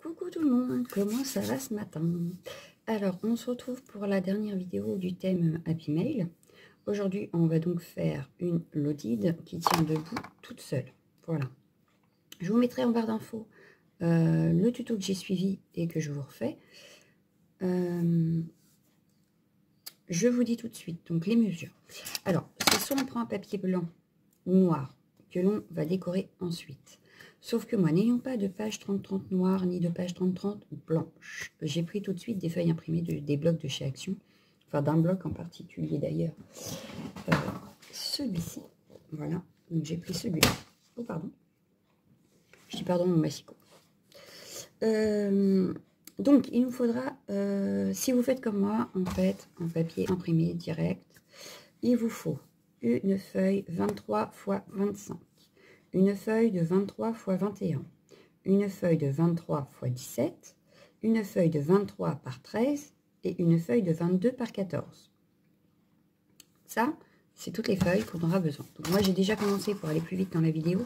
Coucou tout le monde, comment ça va ce matin? Alors, on se retrouve pour la dernière vidéo du thème Happy Mail. Aujourd'hui, on va donc faire une loaded qui tient debout toute seule. Voilà. Je vous mettrai en barre d'infos le tuto que j'ai suivi et que je vous refais. Je vous dis tout de suite, donc les mesures. Alors, c'est soit on prend un papier blanc ou noir que l'on va décorer ensuite. Sauf que moi, n'ayant pas de page 30-30 noire ni de page 30-30 blanche, j'ai pris tout de suite des feuilles imprimées des blocs de chez Action, enfin d'un bloc en particulier d'ailleurs, celui-ci, voilà, donc j'ai pris celui-là, oh pardon, je dis pardon mon massicot. Donc il nous faudra, si vous faites comme moi, en fait, en papier imprimé direct, il vous faut une feuille 23 x 25. Une feuille de 23 x 21, une feuille de 23 x 17, une feuille de 23 par 13 et une feuille de 22 par 14. Ça, c'est toutes les feuilles qu'on aura besoin. Donc moi, j'ai déjà commencé pour aller plus vite dans la vidéo,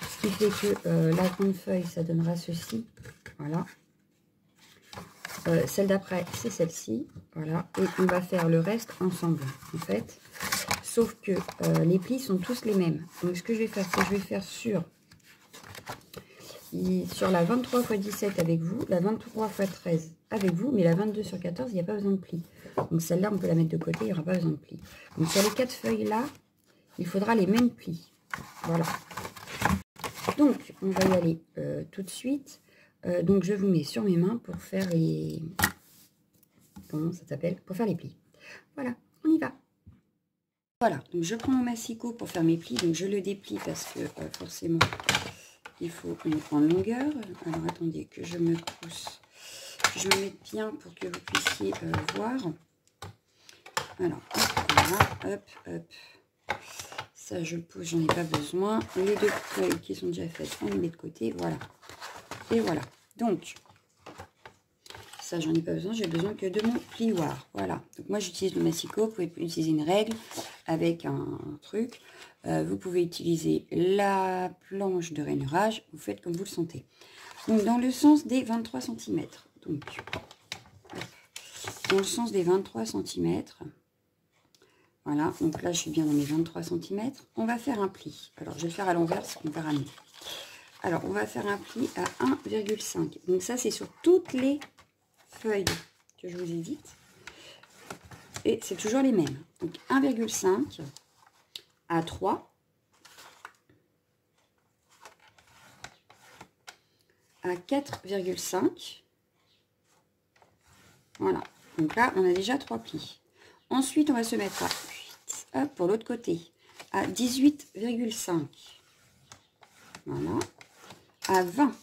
ce qui fait que la grande feuille, ça donnera ceci, voilà. Celle d'après, c'est celle-ci, voilà. Et on va faire le reste ensemble, en fait. Sauf que les plis sont tous les mêmes. Donc ce que je vais faire, c'est que je vais faire sur la 23 x 17 avec vous, la 23 x 13 avec vous, mais la 22 sur 14, il n'y a pas besoin de plis. Donc celle-là, on peut la mettre de côté, il n'y aura pas besoin de plis. Donc sur les 4 feuilles-là, il faudra les mêmes plis. Voilà. Donc, on va y aller tout de suite. Donc je vous mets sur mes mains pour faire les... Comment ça s'appelle? Pour faire les plis. Voilà, on y va. Voilà, donc je prends mon massicot pour faire mes plis, donc je le déplie parce que forcément il faut une grande longueur. Alors attendez que je me pousse, que je me mette bien pour que vous puissiez voir. Alors hop, voilà, hop, hop. Ça je le pousse, j'en ai pas besoin. Les deux feuilles qui sont déjà faites, on les met de côté, voilà. Et voilà, donc... Ça, j'en ai pas besoin, j'ai besoin que de mon plioir. Voilà. Donc moi, j'utilise le massicot. Vous pouvez utiliser une règle avec un truc. Vous pouvez utiliser la planche de rainurage. Vous faites comme vous le sentez. Donc, dans le sens des 23 cm. Donc, dans le sens des 23 cm. Voilà. Donc là, je suis bien dans mes 23 cm. On va faire un pli. Alors, je vais le faire à l'envers, parce qu'on verra mieux. Alors, on va faire un pli à 1,5. Donc, ça, c'est sur toutes les feuilles que je vous ai dites, et c'est toujours les mêmes. Donc 1,5 à 3 à 4,5. Voilà, donc là on a déjà 3 plis. Ensuite on va se mettre à hop, pour l'autre côté à 18,5, voilà, à 20.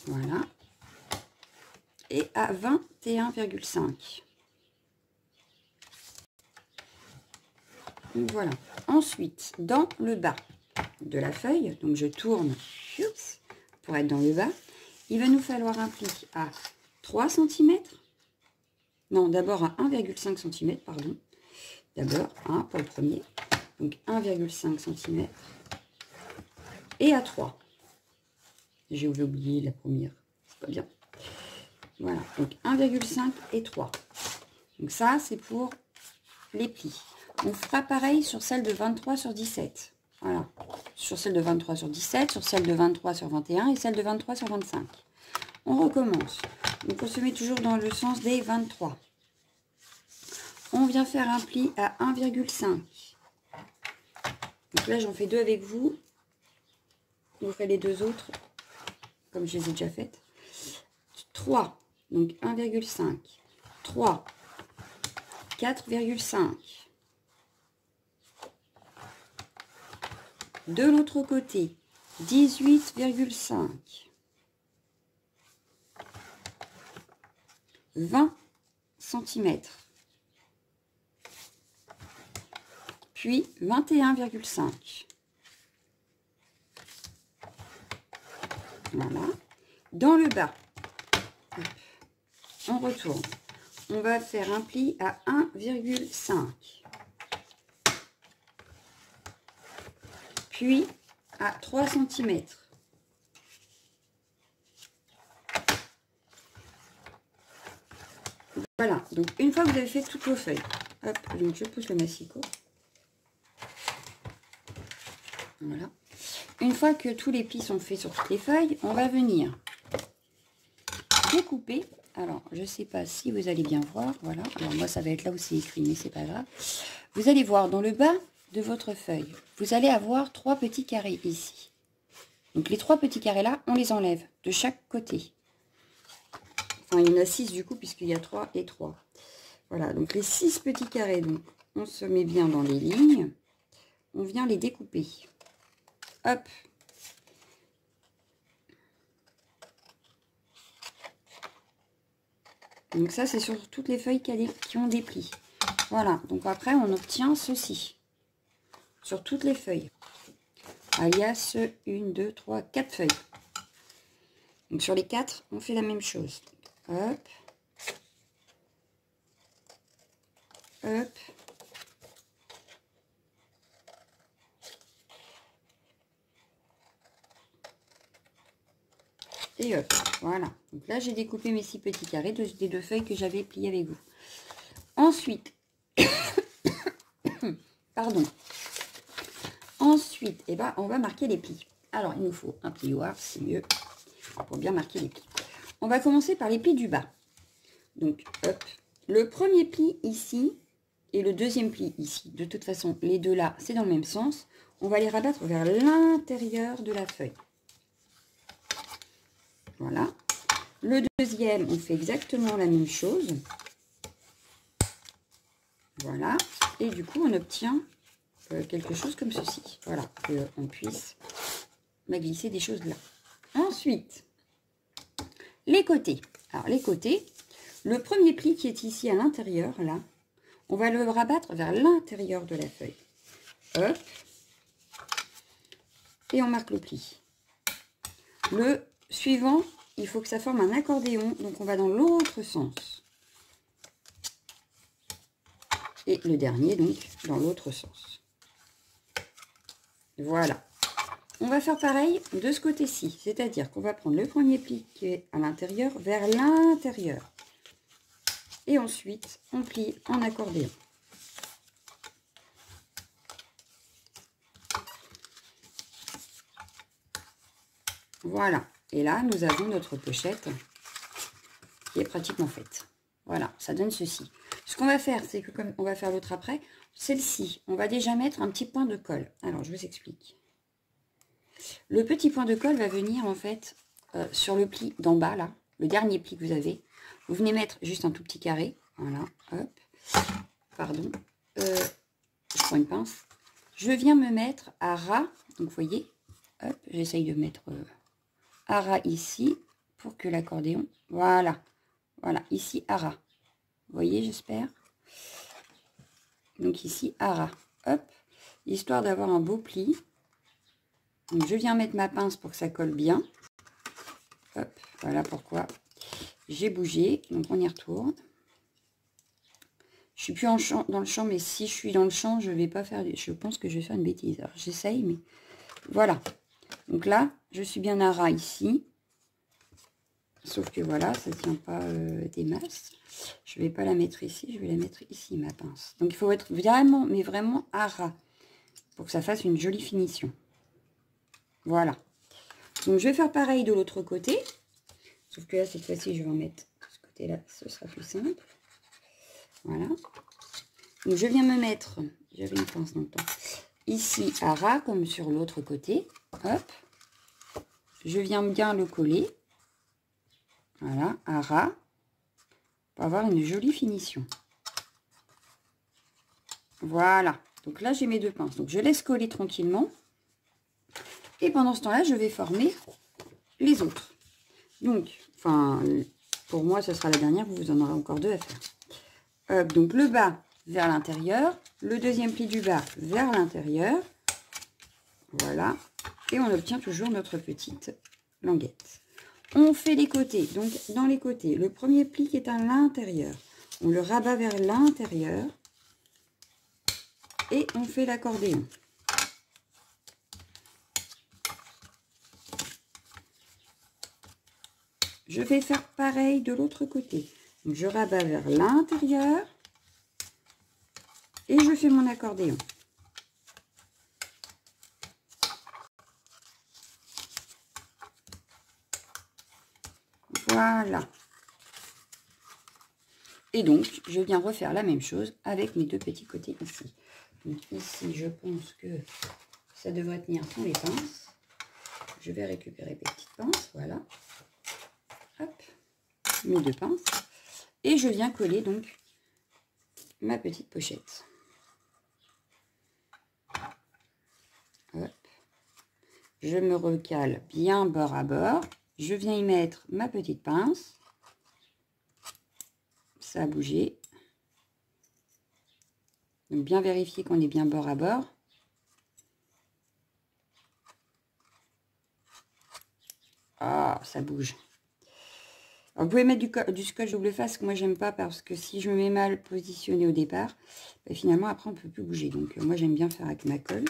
Voilà. Et à 21,5. Voilà. Ensuite, dans le bas de la feuille, donc je tourne pour être dans le bas, il va nous falloir un pli à 3 cm. Non, d'abord à 1,5 cm, pardon. D'abord, pour le premier. Donc 1,5 cm. Et à 3. J'ai oublié la première, c'est pas bien. Voilà, donc 1,5 et 3. Donc ça, c'est pour les plis. On fera pareil sur celle de 23 sur 17. Voilà, sur celle de 23 sur 17, sur celle de 23 sur 21 et celle de 23 sur 25. On recommence. Donc on se met toujours dans le sens des 23. On vient faire un pli à 1,5. Donc là, j'en fais deux avec vous. Vous ferez les deux autres comme je les ai déjà faites. 3, donc 1,5, 3, 4,5. De l'autre côté, 18,5, 20 cm, puis 21,5. Voilà. Dans le bas, on retourne. On va faire un pli à 1,5. Puis à 3 cm. Voilà, donc une fois que vous avez fait toutes vos feuilles, hop, donc je pousse le massicot. Voilà. Une fois que tous les plis sont faits sur toutes les feuilles, on va venir découper. Alors, je ne sais pas si vous allez bien voir. Voilà. Alors, moi, ça va être là où c'est écrit, mais c'est pas grave. Vous allez voir dans le bas de votre feuille, vous allez avoir 3 petits carrés ici. Donc, les 3 petits carrés là, on les enlève de chaque côté. Enfin, il y en a 6 du coup, puisqu'il y a 3 et 3. Voilà, donc les 6 petits carrés, donc on se met bien dans les lignes. On vient les découper. Hop. Donc ça, c'est sur toutes les feuilles qui ont des plis. Voilà, donc après, on obtient ceci. Sur toutes les feuilles. Alias 1, 2, 3, 4 feuilles. Donc sur les 4, on fait la même chose. Hop. Hop. Et hop. Voilà. Donc là, j'ai découpé mes 6 petits carrés des 2 feuilles que j'avais pliées avec vous. Ensuite, pardon. Ensuite, eh ben, on va marquer les plis. Alors, il nous faut un plioir, c'est mieux, pour bien marquer les plis. On va commencer par les plis du bas. Donc, hop. Le premier pli ici et le deuxième pli ici. De toute façon, les deux là, c'est dans le même sens. On va les rabattre vers l'intérieur de la feuille. Voilà. Le deuxième, on fait exactement la même chose. Voilà. Et du coup, on obtient quelque chose comme ceci. Voilà. On puisse glisser des choses là. Ensuite, les côtés. Alors, les côtés, le premier pli qui est ici à l'intérieur, là, on va le rabattre vers l'intérieur de la feuille. Hop. Et on marque le pli. Le suivant, il faut que ça forme un accordéon, donc on va dans l'autre sens. Et le dernier, donc, dans l'autre sens. Voilà. On va faire pareil de ce côté-ci, c'est-à-dire qu'on va prendre le premier pli qui est à l'intérieur vers l'intérieur. Et ensuite, on plie en accordéon. Voilà. Et là, nous avons notre pochette qui est pratiquement faite. Voilà, ça donne ceci. Ce qu'on va faire, c'est que comme on va faire l'autre après, celle-ci, on va déjà mettre un petit point de colle. Alors, je vous explique. Le petit point de colle va venir en fait sur le pli d'en bas, là, le dernier pli que vous avez. Vous venez mettre juste un tout petit carré. Voilà, hop. Pardon. Je prends une pince. Je viens me mettre à ras. Donc, vous voyez, hop, j'essaye de mettre à ras ici pour que l'accordéon, voilà, voilà, ici à ras. Vous voyez, j'espère. Donc ici à ras, hop, histoire d'avoir un beau pli. Donc je viens mettre ma pince pour que ça colle bien. Hop, voilà pourquoi j'ai bougé. Donc on y retourne. Je suis plus dans le champ, mais si je suis dans le champ, je vais pas faire. Je pense que je vais faire une bêtise. Alors j'essaye, mais voilà. Donc là, je suis bien à ras ici. Sauf que voilà, ça ne tient pas des masses. Je ne vais pas la mettre ici, je vais la mettre ici, ma pince. Donc il faut être vraiment, mais vraiment à ras pour que ça fasse une jolie finition. Voilà. Donc je vais faire pareil de l'autre côté. Sauf que là, cette fois-ci, je vais en mettre de ce côté-là, ce sera plus simple. Voilà. Donc je viens me mettre, j'avais une pince dans le temps, ici à ras comme sur l'autre côté. Hop. Je viens bien le coller. Voilà, à ras, pour avoir une jolie finition. Voilà, donc là j'ai mes 2 pinces. Donc je laisse coller tranquillement. Et pendant ce temps-là, je vais former les autres. Donc, enfin, pour moi, ce sera la dernière, vous en aurez encore 2 à faire. Donc le bas vers l'intérieur, le deuxième pli du bas vers l'intérieur. Voilà, et on obtient toujours notre petite languette. On fait les côtés, donc dans les côtés, le premier pli qui est à l'intérieur, on le rabat vers l'intérieur et on fait l'accordéon. Je vais faire pareil de l'autre côté. Donc, je rabats vers l'intérieur et je fais mon accordéon. Voilà. Et donc, je viens refaire la même chose avec mes deux petits côtés ici. Donc ici, je pense que ça devrait tenir sans les pinces. Je vais récupérer mes petites pinces, voilà. Hop, mes deux pinces. Et je viens coller donc ma petite pochette. Hop. Je me recale bien bord à bord. Je viens y mettre ma petite pince. Ça a bougé. Donc bien vérifier qu'on est bien bord à bord. Ah, ça bouge. Alors, vous pouvez mettre du scotch double face, que moi j'aime pas, parce que si je me mets mal positionné au départ, bah, finalement après on peut plus bouger. Donc moi j'aime bien faire avec ma colle.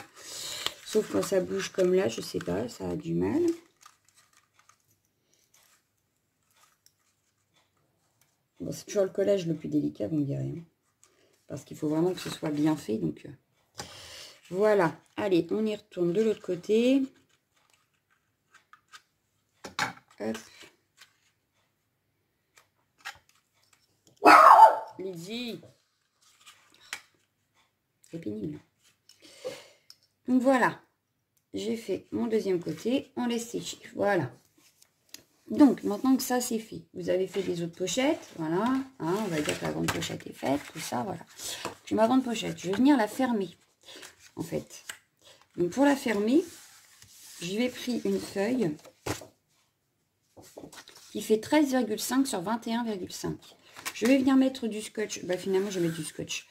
Sauf quand ça bouge comme là, je sais pas, ça a du mal. Bon, c'est toujours le collage le plus délicat, vous me direz. Hein, parce qu'il faut vraiment que ce soit bien fait. Donc voilà. Allez, on y retourne de l'autre côté. Hop. Lydie. C'est pénible. Donc voilà. J'ai fait mon deuxième côté. On laisse sécher. Voilà. Donc, maintenant que ça c'est fait, vous avez fait les autres pochettes. Voilà. Hein, on va dire que la grande pochette est faite. Tout ça, voilà. J'ai ma grande pochette. Je vais venir la fermer. En fait. Donc, pour la fermer, je vais pris une feuille qui fait 13,5 sur 21,5. Je vais venir mettre du scotch. Bah, finalement, je vais mettre du scotch.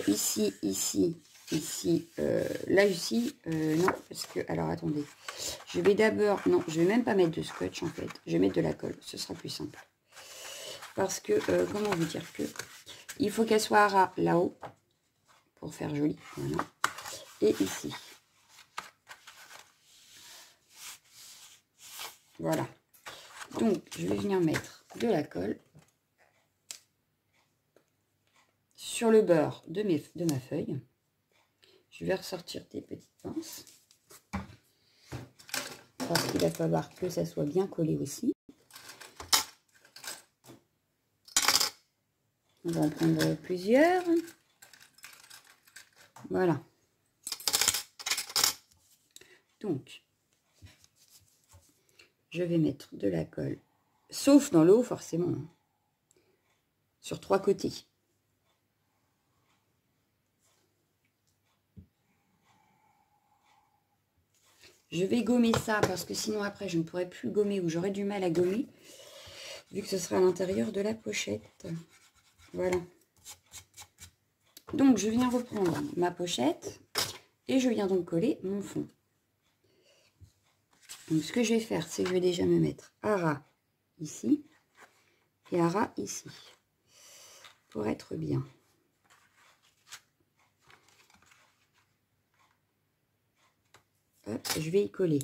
Ici, ici, ici, là, ici. Non, parce que... Alors, attendez. Je vais d'abord... Non, je vais même pas mettre de scotch, en fait. Je vais mettre de la colle. Ce sera plus simple. Parce que, comment vous dire que... Il faut qu'elle soit à ras là-haut. Pour faire joli. Voilà. Et ici. Voilà. Donc, je vais venir mettre de la colle sur le bord de ma feuille. Je vais ressortir des petites pinces. Parce qu'il va falloir que ça soit bien collé aussi. On va en prendre plusieurs. Voilà. Donc, je vais mettre de la colle, sauf dans le haut forcément, hein, sur 3 côtés. Je vais gommer ça parce que sinon après je ne pourrai plus gommer ou j'aurai du mal à gommer vu que ce sera à l'intérieur de la pochette. Voilà. Donc je viens reprendre ma pochette et je viens donc coller mon fond. Donc ce que je vais faire, c'est que je vais déjà me mettre à ras ici et à ras ici pour être bien. Hop, je vais y coller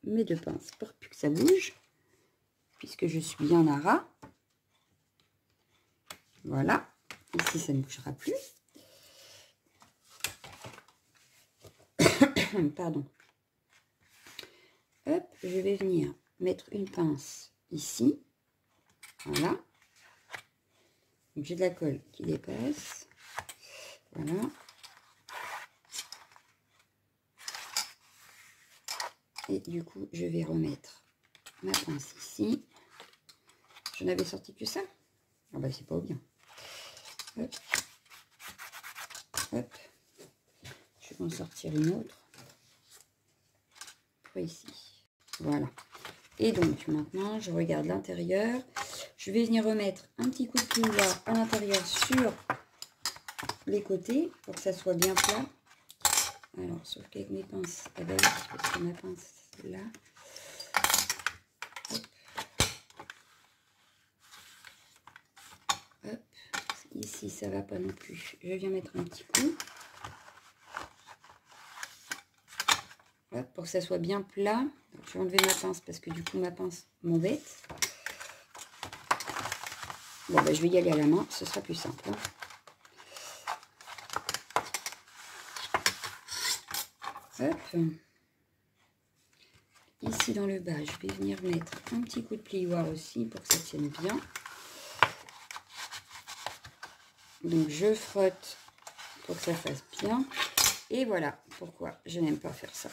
mes deux pinces pour plus que ça bouge, puisque je suis bien à ras. Voilà, ici ça ne bougera plus. Pardon. Hop, je vais venir mettre une pince ici. Voilà. Donc j'ai de la colle qui dépasse. Voilà. Et du coup, je vais remettre ma pince ici. Je n'avais sorti que ça. Ah bah c'est pas bien. Hop. Hop. Je vais en sortir une autre. Pour ici. Voilà. Et donc maintenant, je regarde l'intérieur. Je vais venir remettre un petit coup de pouvoir à l'intérieur sur les côtés pour que ça soit bien plat. Alors, sauf qu'avec mes pinces, eh ben oui, parce que ma pince là. Hop. Hop. Ici, ça va pas non plus. Je viens mettre un petit coup. Hop, pour que ça soit bien plat. Donc, je vais enlever ma pince parce que du coup, ma pince m'embête. Bon, ben, je vais y aller à la main, ce sera plus simple. Hein. Hop. Ici dans le bas, je vais venir mettre un petit coup de plioir aussi pour que ça tienne bien. Donc je frotte pour que ça fasse bien. Et voilà pourquoi je n'aime pas faire ça.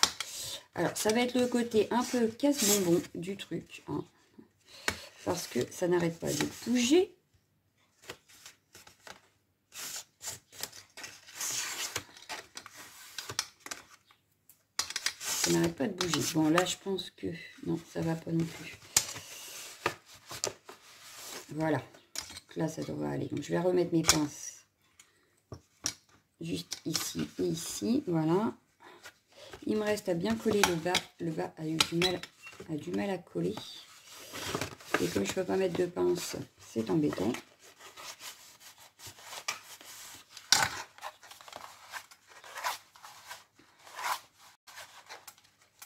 Alors ça va être le côté un peu casse-bonbon du truc. Hein, parce que ça n'arrête pas de bouger. Ça n'arrête pas de bouger. Bon là je pense que non, ça va pas non plus. Voilà. Donc là ça devrait aller. Donc je vais remettre mes pinces juste ici et ici. Voilà. Il me reste à bien coller le bas. Le bas a du mal à coller. Et comme je ne peux pas mettre de pince, c'est embêtant.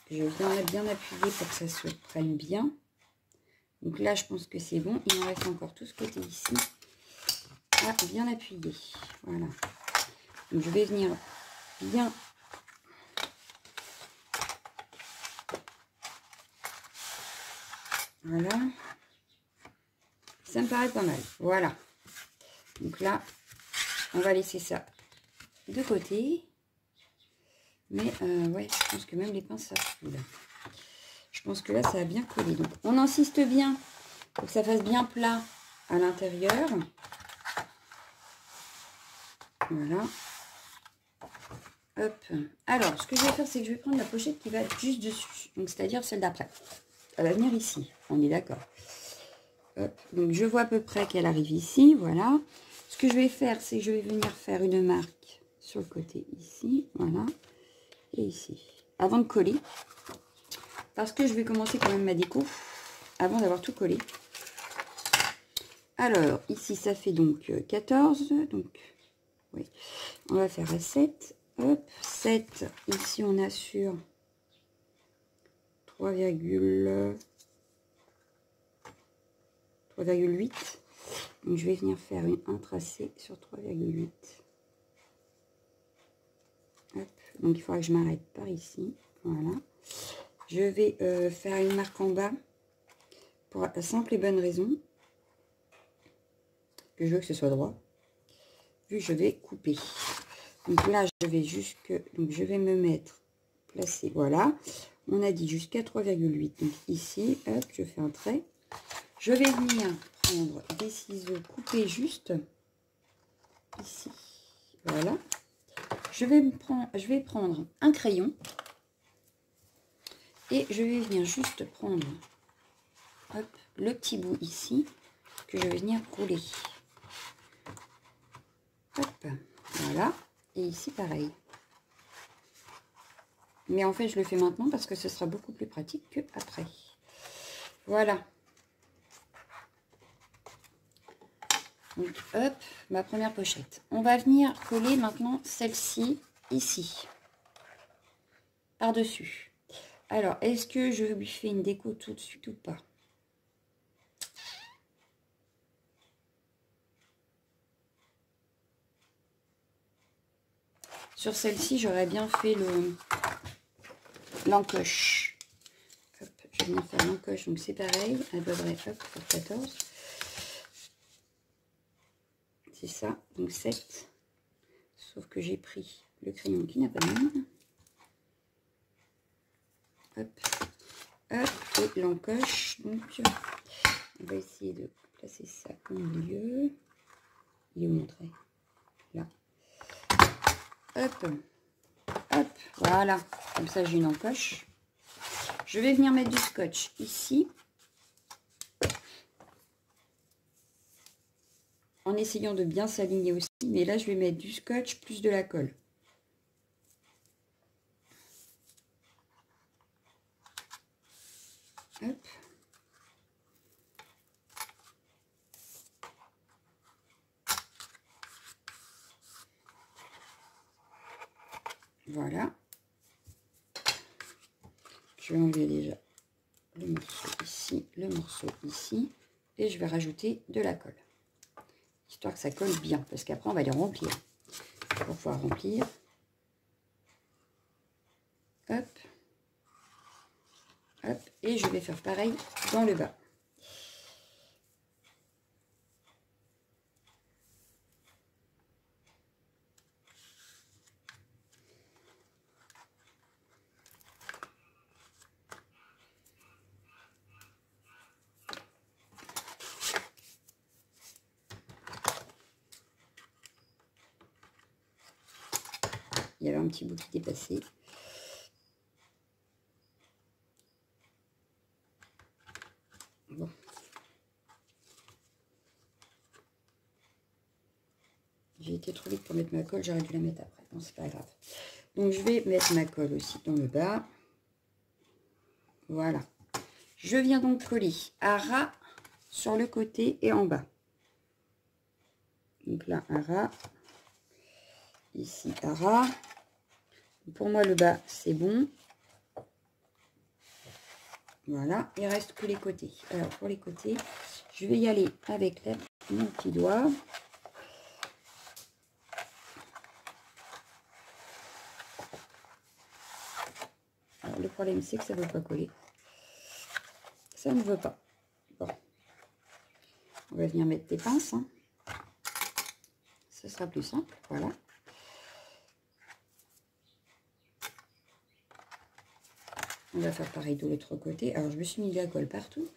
Je viens bien appuyer pour que ça se prenne bien. Donc là, je pense que c'est bon. Il me reste encore tout ce côté ici à bien appuyer. Voilà. Donc je vais venir bien... Voilà. Ça me paraît pas mal. Voilà. Donc là, on va laisser ça de côté. Mais ouais, je pense que même les pinces, ça fout. Je pense que là, ça a bien collé. Donc, on insiste bien pour que ça fasse bien plat à l'intérieur. Voilà. Hop. Alors, ce que je vais faire, c'est que je vais prendre la pochette qui va être juste dessus. Donc, c'est-à-dire celle d'après. Elle va venir ici. On est d'accord. Donc, je vois à peu près qu'elle arrive ici. Voilà. Ce que je vais faire, c'est que je vais venir faire une marque sur le côté ici. Voilà. Et ici. Avant de coller. Parce que je vais commencer quand même ma déco avant d'avoir tout collé. Alors, ici, ça fait donc 14. Donc, oui, on va faire à 7. Hop, 7. Ici, on a sur 3,8. Donc, je vais venir faire un tracé sur 3,8. Donc, il faudra que je m'arrête par ici. Voilà. Je vais faire une marque en bas pour la simple et bonne raison que je veux que ce soit droit. Puis je vais couper. Donc là, je vais jusque... Donc je vais me mettre, placer, voilà. On a dit jusqu'à 3,8. Donc ici, hop, je fais un trait. Je vais venir prendre des ciseaux, couper juste ici. Voilà. Je vais prendre un crayon. Et je vais venir juste prendre hop, le petit bout ici que je vais venir coller. Hop, voilà. Et ici, pareil. Mais en fait, je le fais maintenant parce que ce sera beaucoup plus pratique qu'après. Voilà. Donc, hop, ma première pochette. On va venir coller maintenant celle-ci, ici. Par-dessus. Alors, est-ce que je lui fais une déco tout de suite ou pas? Sur celle-ci, j'aurais bien fait l'encoche. Hop, je vais venir faire l'encoche, donc c'est pareil. Elle devrait hop, faire 14. C'est ça, donc 7. Sauf que j'ai pris le crayon qui n'a pas de mine. Hop, hop, et l'encoche. Donc, on va essayer de placer ça au milieu. Il est où mon trait? Là. Hop, hop, voilà. Comme ça, j'ai une encoche. Je vais venir mettre du scotch ici. En essayant de bien s'aligner aussi. Mais là, je vais mettre du scotch plus de la colle. Hop. Voilà. Je vais enlever déjà le morceau ici, le morceau ici. Et je vais rajouter de la colle. histoire que ça colle bien, parce qu'après on va les remplir. Pour pouvoir remplir. Hop. Hop. Et je vais faire pareil dans le bas. Il y avait un petit bout qui dépassait. Bon. J'ai été trop vite pour mettre ma colle, j'aurais dû la mettre après. Bon, c'est pas grave. Donc, je vais mettre ma colle aussi dans le bas. Voilà. Je viens donc coller à ras sur le côté et en bas. Donc là, à ras. Ici, à ras. Pour moi, le bas, c'est bon. Voilà. Il reste que les côtés. Alors, pour les côtés, je vais y aller avec mon petit doigt. Alors, le problème, c'est que ça ne veut pas coller. Ça ne veut pas. Bon. On va venir mettre des pinces. Hein. Ça sera plus simple. Voilà. On va faire pareil de l'autre côté. Alors, je me suis mis de la colle partout.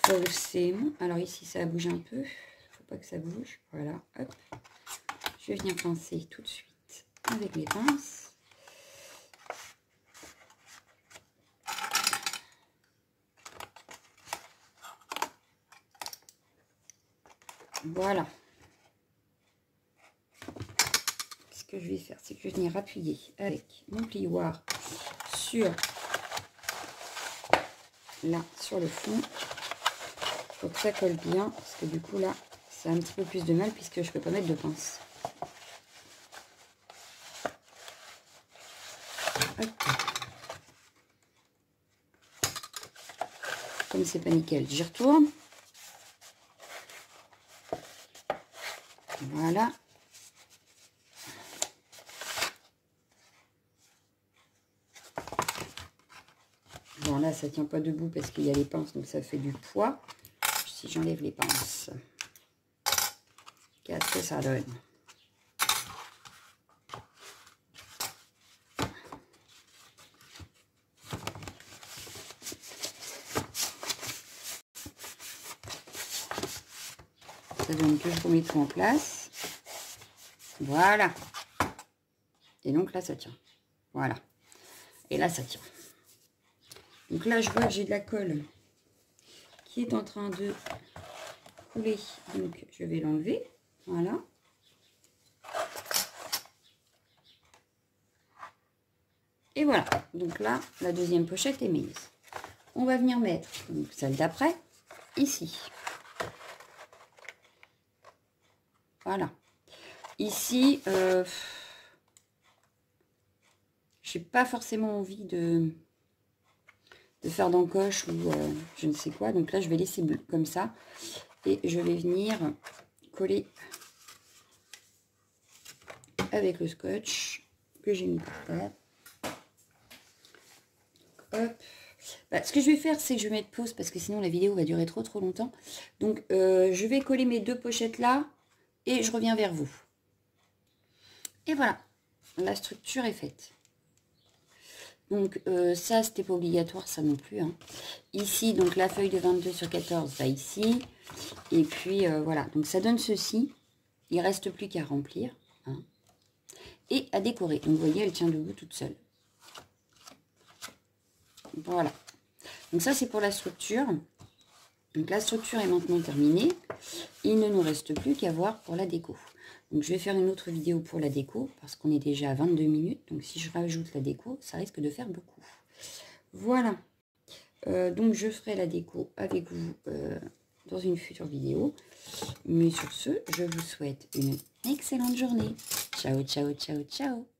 Forcément. Alors, ici, ça bouge un peu. Il ne faut pas que ça bouge. Voilà. Hop. Je vais venir pincer tout de suite avec les pinces. Voilà. Ce que je vais faire, c'est que je vais venir appuyer avec mon plioir sur le fond pour que ça colle bien, parce que du coup là c'est un petit peu plus de mal puisque je peux pas mettre de pince. Hop. Comme c'est pas nickel, j'y retourne. Voilà. Bon, là, ça tient pas debout parce qu'il y a les pinces, donc ça fait du poids. Si j'enlève les pinces, qu'est-ce que ça donne? Ça donne que je remets tout en place. Voilà. Et donc là, ça tient. Voilà. Et là, ça tient. Donc là, je vois que j'ai de la colle qui est en train de couler. Donc, je vais l'enlever. Voilà. Et voilà. Donc là, la deuxième pochette est mise. On va venir mettre donc, celle d'après ici. Voilà. Ici, j'ai pas forcément envie de faire d'encoche ou je ne sais quoi. Donc là, je vais laisser comme ça. Et je vais venir coller avec le scotch que j'ai mis par terre. Hop. Bah, ce que je vais faire, c'est que je vais mettre pause parce que sinon la vidéo va durer trop longtemps. Donc, je vais coller mes deux pochettes là et je reviens vers vous. Et voilà, la structure est faite. Donc, ça, c'était pas obligatoire, ça non plus. Hein. Ici, donc, la feuille de 22 sur 14 va ici. Et puis, voilà. Donc, ça donne ceci. Il ne reste plus qu'à remplir. Hein, et à décorer. Donc, vous voyez, elle tient debout toute seule. Voilà. Donc, ça, c'est pour la structure. Donc, la structure est maintenant terminée. Il ne nous reste plus qu'à voir pour la déco. Donc, je vais faire une autre vidéo pour la déco, parce qu'on est déjà à 22 minutes. Donc, si je rajoute la déco, ça risque de faire beaucoup. Voilà. Donc, je ferai la déco avec vous dans une future vidéo. Mais sur ce, je vous souhaite une excellente journée. Ciao, ciao, ciao, ciao.